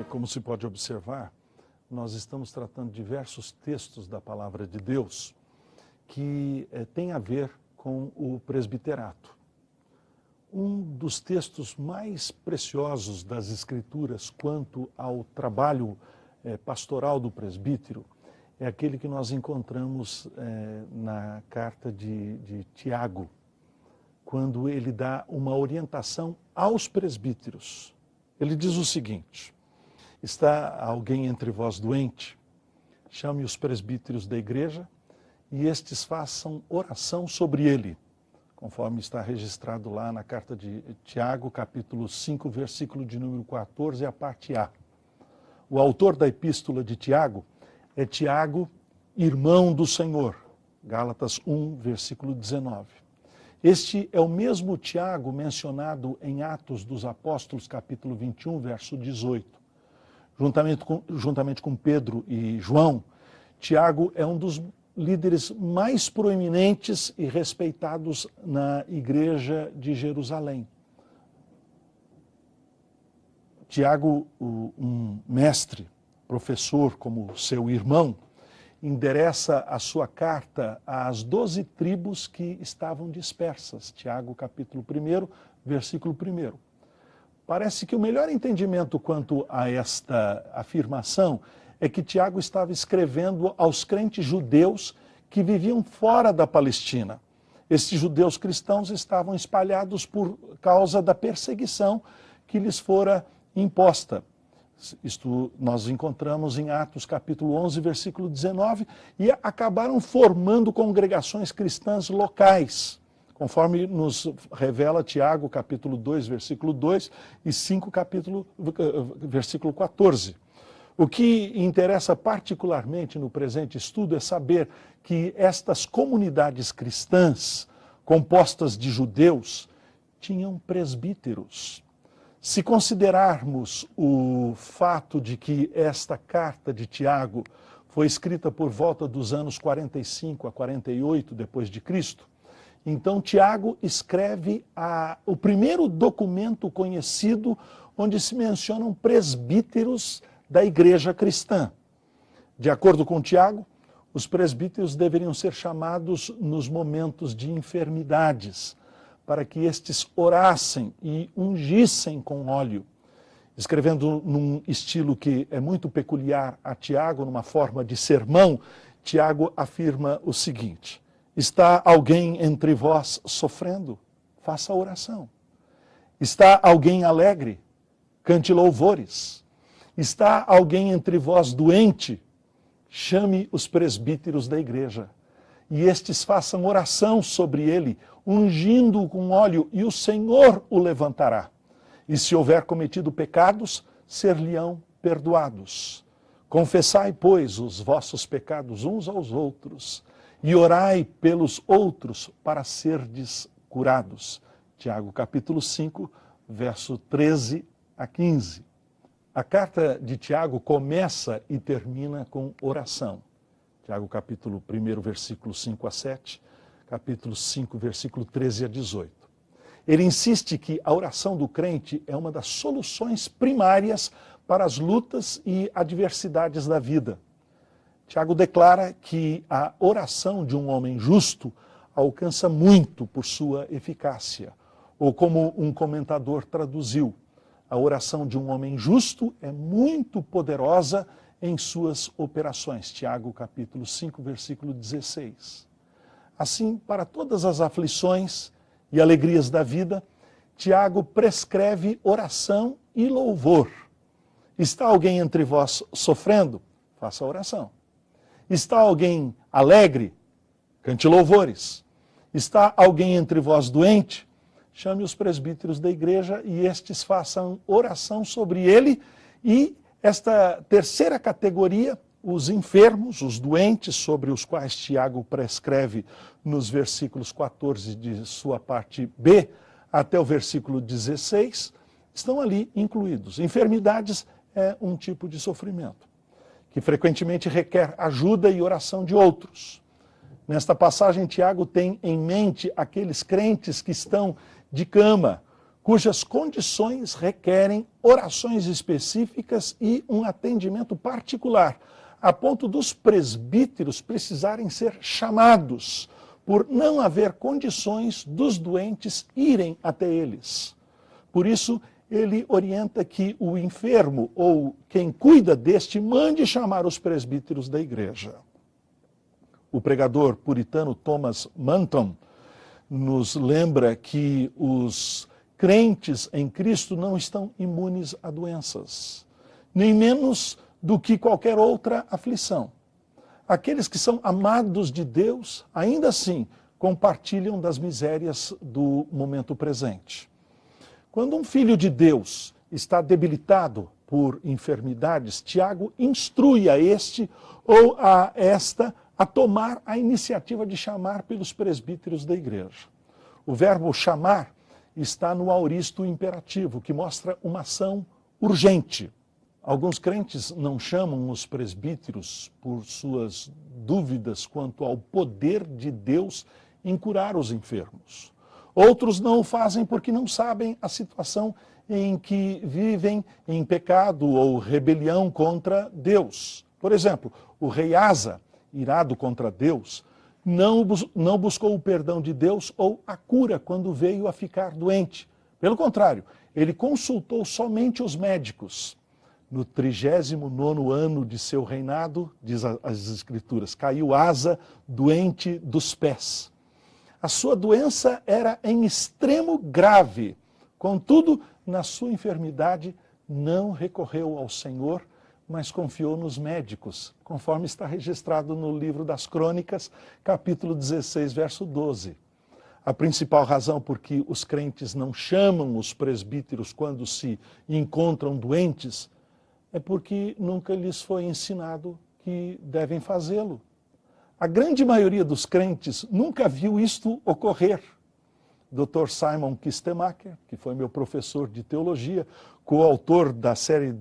Como se pode observar, nós estamos tratando diversos textos da Palavra de Deus que têm a ver com o presbiterato. Um dos textos mais preciosos das Escrituras quanto ao trabalho pastoral do presbítero é aquele que nós encontramos na carta de Tiago, quando ele dá uma orientação aos presbíteros. Ele diz o seguinte: está alguém entre vós doente? Chame os presbíteros da igreja e estes façam oração sobre ele, conforme está registrado lá na carta de Tiago, capítulo 5, versículo de número 14, a parte A. O autor da epístola de Tiago é Tiago, irmão do Senhor, Gálatas 1, versículo 19. Este é o mesmo Tiago mencionado em Atos dos Apóstolos, capítulo 21, verso 18. Juntamente com Pedro e João, Tiago é um dos líderes mais proeminentes e respeitados na igreja de Jerusalém. Tiago, um mestre, professor como seu irmão, endereça a sua carta às 12 tribos que estavam dispersas. Tiago, capítulo 1, versículo 1. Parece que o melhor entendimento quanto a esta afirmação é que Tiago estava escrevendo aos crentes judeus que viviam fora da Palestina. Estes judeus cristãos estavam espalhados por causa da perseguição que lhes fora imposta. Isto nós encontramos em Atos capítulo 11, versículo 19, e acabaram formando congregações cristãs locais, conforme nos revela Tiago, capítulo 2, versículo 2, e 5, versículo 14. O que interessa particularmente no presente estudo é saber que estas comunidades cristãs, compostas de judeus, tinham presbíteros. Se considerarmos o fato de que esta carta de Tiago foi escrita por volta dos anos 45 a 48 depois de Cristo, então Tiago escreve o primeiro documento conhecido onde se mencionam presbíteros da igreja cristã. De acordo com Tiago, os presbíteros deveriam ser chamados nos momentos de enfermidades, para que estes orassem e ungissem com óleo. Escrevendo num estilo que é muito peculiar a Tiago, numa forma de sermão, Tiago afirma o seguinte: está alguém entre vós sofrendo? Faça oração. Está alguém alegre? Cante louvores. Está alguém entre vós doente? Chame os presbíteros da igreja, e estes façam oração sobre ele, ungindo-o com óleo, e o Senhor o levantará. E se houver cometido pecados, ser-lhe-ão perdoados. Confessai, pois, os vossos pecados uns aos outros, e orai pelos outros para serdes curados. Tiago, capítulo 5, verso 13 a 15. A carta de Tiago começa e termina com oração. Tiago, capítulo 1, versículo 5 a 7, capítulo 5, versículo 13 a 18. Ele insiste que a oração do crente é uma das soluções primárias para as lutas e adversidades da vida. Tiago declara que a oração de um homem justo alcança muito por sua eficácia. Ou como um comentador traduziu, a oração de um homem justo é muito poderosa em suas operações. Tiago, capítulo 5, versículo 16. Assim, para todas as aflições e alegrias da vida, Tiago prescreve oração e louvor. Está alguém entre vós sofrendo? Faça oração. Está alguém alegre? Cante louvores. Está alguém entre vós doente? Chame os presbíteros da igreja e estes façam oração sobre ele. E esta terceira categoria, os enfermos, os doentes, sobre os quais Tiago prescreve nos versículos 14 de sua parte B até o versículo 16, estão ali incluídos. Enfermidades é um tipo de sofrimento, que frequentemente requer ajuda e oração de outros. Nesta passagem, Tiago tem em mente aqueles crentes que estão de cama, cujas condições requerem orações específicas e um atendimento particular, a ponto dos presbíteros precisarem ser chamados, por não haver condições dos doentes irem até eles. Por isso, ele orienta que o enfermo ou quem cuida deste mande chamar os presbíteros da igreja. O pregador puritano Thomas Manton nos lembra que os crentes em Cristo não estão imunes a doenças, nem menos do que qualquer outra aflição. Aqueles que são amados de Deus, ainda assim, compartilham das misérias do momento presente. Quando um filho de Deus está debilitado por enfermidades, Tiago instrui a este ou a esta a tomar a iniciativa de chamar pelos presbíteros da igreja. O verbo chamar está no aoristo imperativo, que mostra uma ação urgente. Alguns crentes não chamam os presbíteros por suas dúvidas quanto ao poder de Deus em curar os enfermos. Outros não o fazem porque não sabem a situação em que vivem em pecado ou rebelião contra Deus. Por exemplo, o rei Asa, irado contra Deus, não buscou o perdão de Deus ou a cura quando veio a ficar doente. Pelo contrário, ele consultou somente os médicos. No 39º ano de seu reinado, diz as Escrituras, caiu Asa doente dos pés. A sua doença era em extremo grave. Contudo, na sua enfermidade, não recorreu ao Senhor, mas confiou nos médicos, conforme está registrado no livro das Crônicas, capítulo 16, verso 12. A principal razão por que os crentes não chamam os presbíteros quando se encontram doentes é porque nunca lhes foi ensinado que devem fazê-lo. A grande maioria dos crentes nunca viu isto ocorrer. Dr. Simon Kistemaker, que foi meu professor de teologia, coautor da série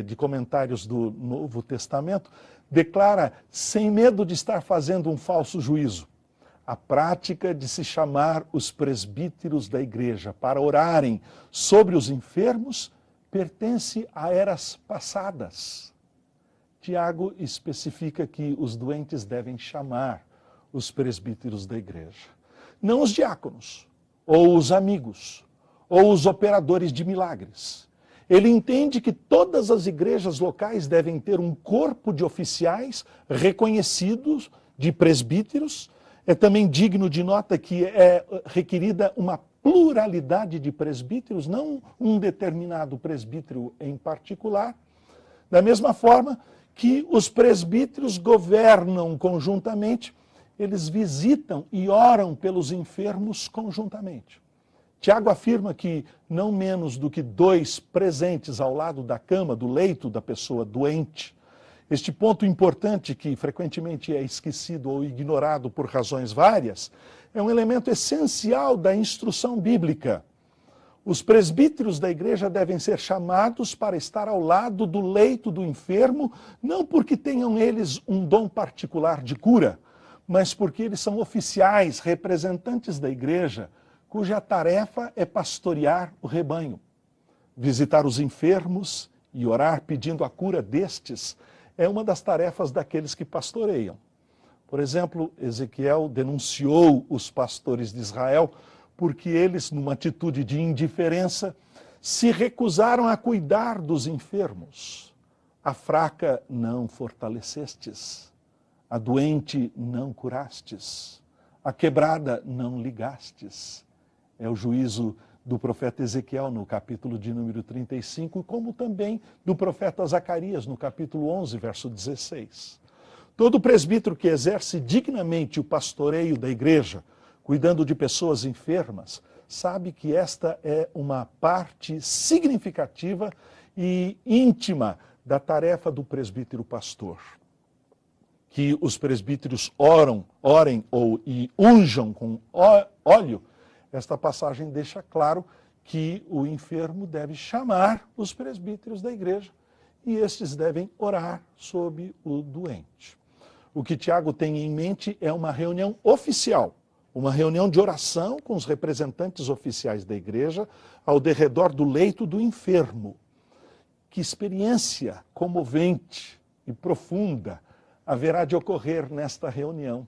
de comentários do Novo Testamento, declara, sem medo de estar fazendo um falso juízo, a prática de se chamar os presbíteros da igreja para orarem sobre os enfermos pertence a eras passadas. Tiago especifica que os doentes devem chamar os presbíteros da igreja, não os diáconos, ou os amigos, ou os operadores de milagres. Ele entende que todas as igrejas locais devem ter um corpo de oficiais reconhecidos, de presbíteros. É também digno de nota que é requerida uma pluralidade de presbíteros, não um determinado presbítero em particular. Da mesma forma que os presbíteros governam conjuntamente, eles visitam e oram pelos enfermos conjuntamente. Tiago afirma que não menos do que 2 presentes ao lado da cama, do leito da pessoa doente. Este ponto importante, que frequentemente é esquecido ou ignorado por razões várias, é um elemento essencial da instrução bíblica. Os presbíteros da igreja devem ser chamados para estar ao lado do leito do enfermo, não porque tenham eles um dom particular de cura, mas porque eles são oficiais, representantes da igreja, cuja tarefa é pastorear o rebanho. Visitar os enfermos e orar pedindo a cura destes é uma das tarefas daqueles que pastoreiam. Por exemplo, Ezequiel denunciou os pastores de Israel porque eles, numa atitude de indiferença, se recusaram a cuidar dos enfermos. A fraca não fortalecestes, a doente não curastes, a quebrada não ligastes. É o juízo do profeta Ezequiel no capítulo de número 35, como também do profeta Zacarias no capítulo 11, verso 16. Todo presbítero que exerce dignamente o pastoreio da igreja, cuidando de pessoas enfermas, sabe que esta é uma parte significativa e íntima da tarefa do presbítero pastor. Que os presbíteros orem e unjam com óleo, esta passagem deixa claro que o enfermo deve chamar os presbíteros da igreja e estes devem orar sobre o doente. O que Tiago tem em mente é uma reunião oficial, uma reunião de oração com os representantes oficiais da igreja ao derredor do leito do enfermo. Que experiência comovente e profunda haverá de ocorrer nesta reunião,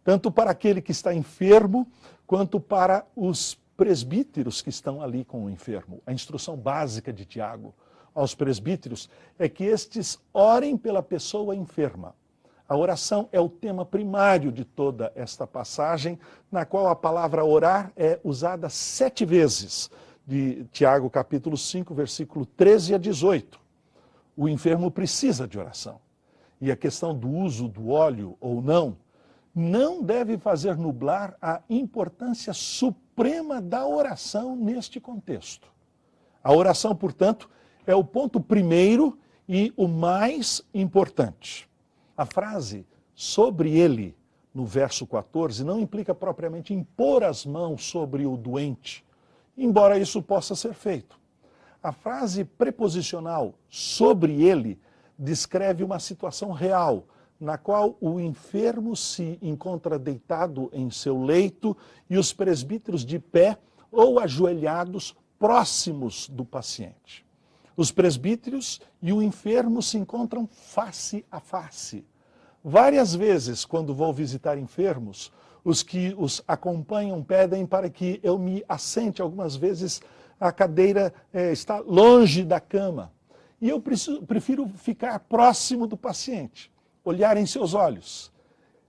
tanto para aquele que está enfermo, quanto para os presbíteros que estão ali com o enfermo. A instrução básica de Tiago aos presbíteros é que estes orem pela pessoa enferma. A oração é o tema primário de toda esta passagem, na qual a palavra orar é usada 7 vezes, de Tiago capítulo 5, versículo 13 a 18. O enfermo precisa de oração. E a questão do uso do óleo ou não deve fazer nublar a importância suprema da oração neste contexto. A oração, portanto, é o ponto primeiro e o mais importante. A frase sobre ele, no verso 14, não implica propriamente impor as mãos sobre o doente, embora isso possa ser feito. A frase preposicional sobre ele descreve uma situação real, na qual o enfermo se encontra deitado em seu leito e os presbíteros de pé ou ajoelhados próximos do paciente. Os presbíteros e o enfermo se encontram face a face. Várias vezes, quando vou visitar enfermos, os que os acompanham pedem para que eu me assente. Algumas vezes a cadeira está longe da cama. E eu prefiro ficar próximo do paciente, olhar em seus olhos.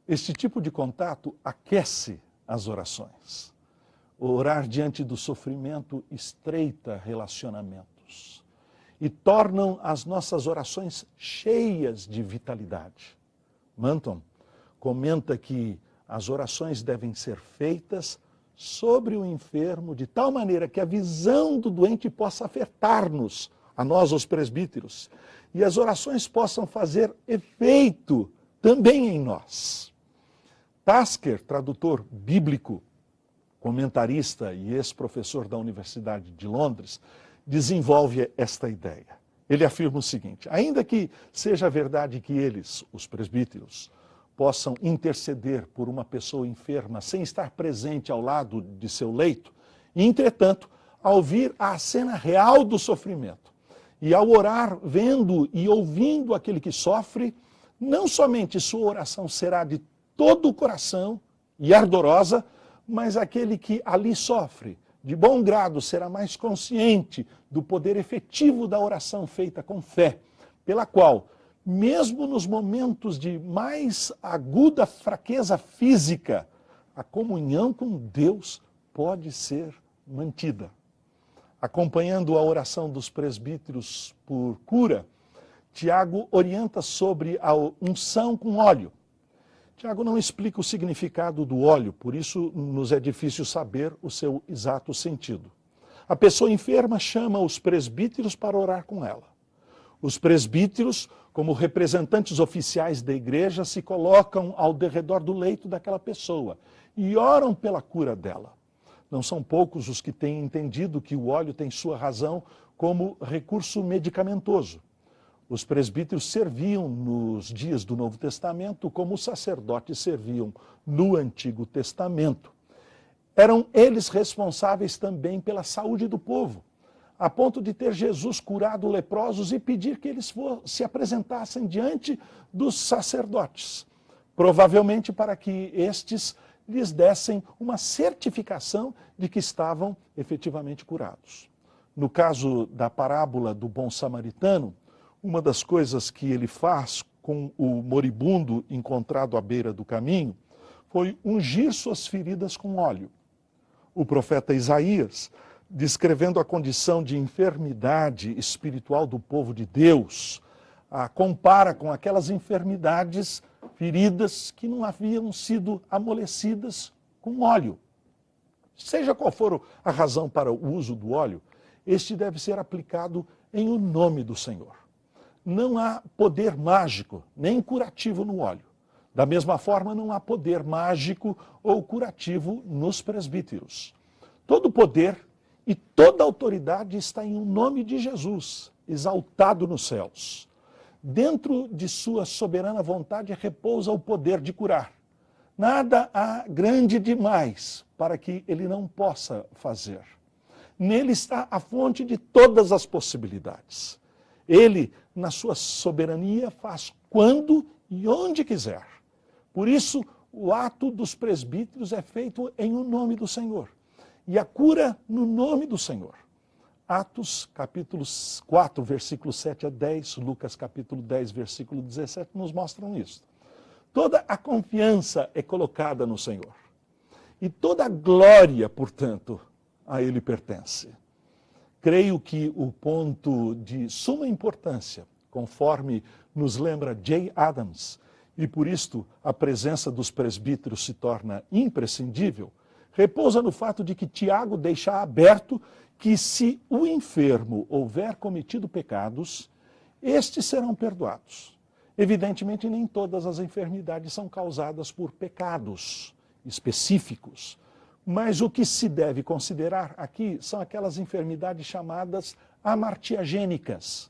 Este tipo de contato aquece as orações. Orar diante do sofrimento estreita relacionamentos e tornam as nossas orações cheias de vitalidade. Manton comenta que as orações devem ser feitas sobre o enfermo de tal maneira que a visão do doente possa afetar-nos, a nós, os presbíteros, e as orações possam fazer efeito também em nós. Tasker, tradutor bíblico, comentarista e ex-professor da Universidade de Londres, desenvolve esta ideia. Ele afirma o seguinte: ainda que seja verdade que eles, os presbíteros, possam interceder por uma pessoa enferma sem estar presente ao lado de seu leito, entretanto, ao vir a cena real do sofrimento e ao orar vendo e ouvindo aquele que sofre, não somente sua oração será de todo o coração e ardorosa, mas aquele que ali sofre, de bom grado, será mais consciente do poder efetivo da oração feita com fé, pela qual, mesmo nos momentos de mais aguda fraqueza física, a comunhão com Deus pode ser mantida. Acompanhando a oração dos presbíteros por cura, Tiago orienta sobre a unção com óleo. Tiago não explica o significado do óleo, por isso nos é difícil saber o seu exato sentido. A pessoa enferma chama os presbíteros para orar com ela. Os presbíteros, como representantes oficiais da igreja, se colocam ao derredor do leito daquela pessoa e oram pela cura dela. Não são poucos os que têm entendido que o óleo tem sua razão como recurso medicamentoso. Os presbíteros serviam nos dias do Novo Testamento como os sacerdotes serviam no Antigo Testamento. Eram eles responsáveis também pela saúde do povo, a ponto de ter Jesus curado leprosos e pedir que eles se apresentassem diante dos sacerdotes, provavelmente para que estes lhes dessem uma certificação de que estavam efetivamente curados. No caso da parábola do bom samaritano, uma das coisas que ele faz com o moribundo encontrado à beira do caminho foi ungir suas feridas com óleo. O profeta Isaías, descrevendo a condição de enfermidade espiritual do povo de Deus, a compara com aquelas enfermidades, feridas que não haviam sido amolecidas com óleo. Seja qual for a razão para o uso do óleo, este deve ser aplicado em o nome do Senhor. Não há poder mágico nem curativo no óleo. Da mesma forma, não há poder mágico ou curativo nos presbíteros. Todo poder e toda autoridade está em o nome de Jesus, exaltado nos céus. Dentro de sua soberana vontade repousa o poder de curar. Nada há grande demais para que ele não possa fazer. Nele está a fonte de todas as possibilidades. Ele, na sua soberania, faz quando e onde quiser. Por isso, o ato dos presbíteros é feito em o nome do Senhor. E a cura no nome do Senhor. Atos, capítulo 4, versículo 7 a 10, Lucas, capítulo 10, versículo 17, nos mostram isso. Toda a confiança é colocada no Senhor. E toda a glória, portanto, a Ele pertence. Creio que o ponto de suma importância, conforme nos lembra J. Adams, e por isto a presença dos presbíteros se torna imprescindível, repousa no fato de que Tiago deixa aberto que se o enfermo houver cometido pecados, estes serão perdoados. Evidentemente, nem todas as enfermidades são causadas por pecados específicos, mas o que se deve considerar aqui são aquelas enfermidades chamadas amartiagênicas,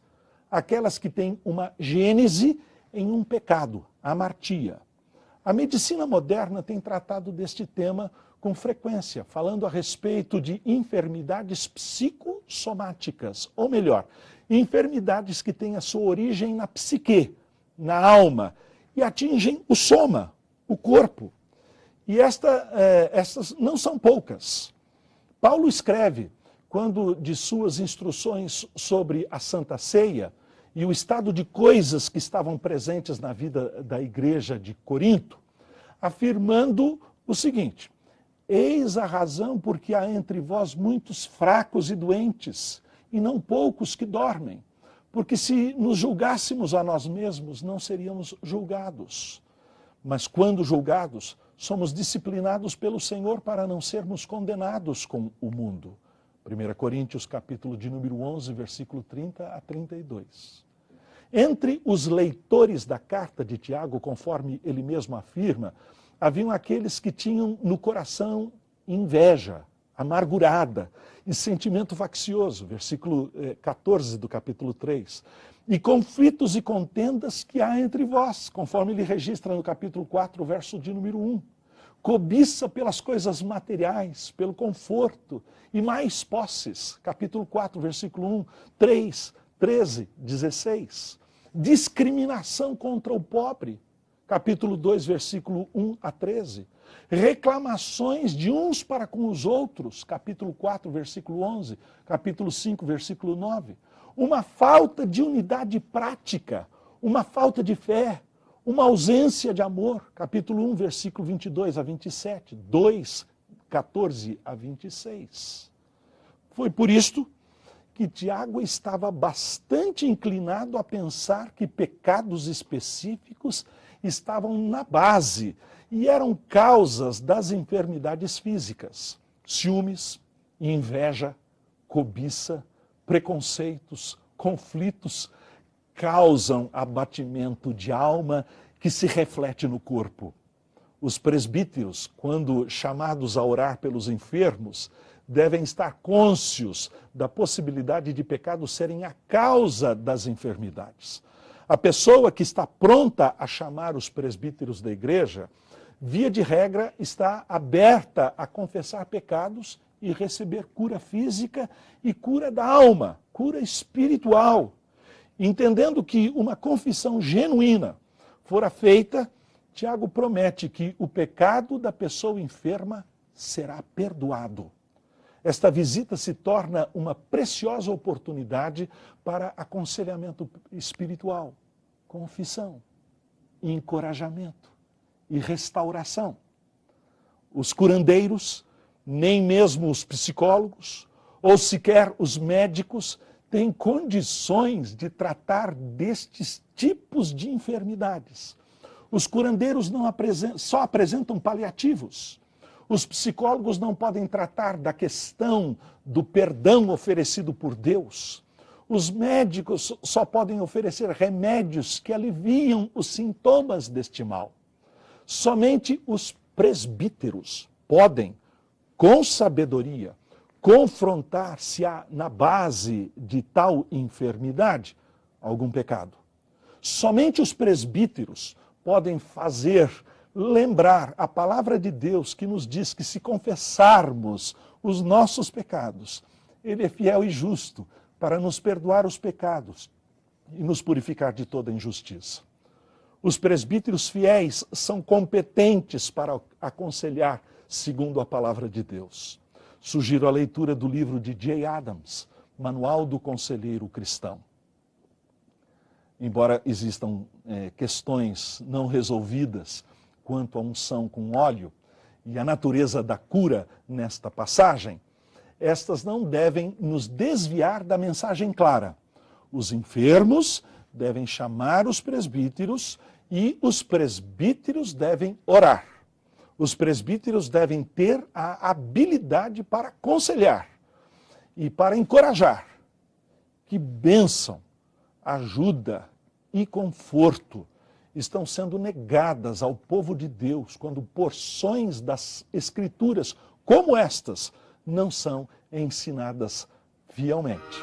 aquelas que têm uma gênese em um pecado, amartia. A medicina moderna tem tratado deste tema com frequência, falando a respeito de enfermidades psicossomáticas, ou melhor, enfermidades que têm a sua origem na psique, na alma, e atingem o soma, o corpo. E estas não são poucas. Paulo escreve, quando de suas instruções sobre a Santa Ceia e o estado de coisas que estavam presentes na vida da igreja de Corinto, afirmando o seguinte: eis a razão porque há entre vós muitos fracos e doentes, e não poucos que dormem. Porque se nos julgássemos a nós mesmos, não seríamos julgados. Mas quando julgados, somos disciplinados pelo Senhor para não sermos condenados com o mundo. 1 Coríntios, capítulo de número 11, versículo 30 a 32. Entre os leitores da carta de Tiago, conforme ele mesmo afirma, haviam aqueles que tinham no coração inveja, amargurada e sentimento faccioso, versículo 14 do capítulo 3. E conflitos e contendas que há entre vós, conforme ele registra no capítulo 4, verso de número 1. Cobiça pelas coisas materiais, pelo conforto e mais posses, capítulo 4, versículo 1, 3, 13, 16. Discriminação contra o pobre, capítulo 2, versículo 1 a 13. Reclamações de uns para com os outros, capítulo 4, versículo 11, capítulo 5, versículo 9. Uma falta de unidade prática, uma falta de fé, uma ausência de amor, capítulo 1, versículo 22 a 27, 2, 14 a 26. Foi por isto que Tiago estava bastante inclinado a pensar que pecados específicos estavam na base e eram causas das enfermidades físicas. Ciúmes, inveja, cobiça, preconceitos, conflitos causam abatimento de alma que se reflete no corpo. Os presbíteros, quando chamados a orar pelos enfermos, devem estar cônscios da possibilidade de pecados serem a causa das enfermidades. A pessoa que está pronta a chamar os presbíteros da igreja, via de regra, está aberta a confessar pecados e receber cura física e cura da alma, cura espiritual. Entendendo que uma confissão genuína fora feita, Tiago promete que o pecado da pessoa enferma será perdoado. Esta visita se torna uma preciosa oportunidade para aconselhamento espiritual, confissão, encorajamento e restauração. Os curandeiros, nem mesmo os psicólogos, ou sequer os médicos, têm condições de tratar destes tipos de enfermidades. Os curandeiros só apresentam paliativos. Os psicólogos não podem tratar da questão do perdão oferecido por Deus. Os médicos só podem oferecer remédios que aliviam os sintomas deste mal. Somente os presbíteros podem, com sabedoria, confrontar se há na base de tal enfermidade algum pecado. Somente os presbíteros podem lembrar a palavra de Deus que nos diz que se confessarmos os nossos pecados, Ele é fiel e justo para nos perdoar os pecados e nos purificar de toda injustiça. Os presbíteros fiéis são competentes para aconselhar segundo a palavra de Deus. Sugiro a leitura do livro de J. Adams, Manual do Conselheiro Cristão. Embora existam questões não resolvidas quanto à unção com óleo e a natureza da cura nesta passagem, estas não devem nos desviar da mensagem clara. Os enfermos devem chamar os presbíteros e os presbíteros devem orar. Os presbíteros devem ter a habilidade para aconselhar e para encorajar. Que bênção, ajuda e conforto estão sendo negadas ao povo de Deus quando porções das Escrituras como estas não são ensinadas fielmente.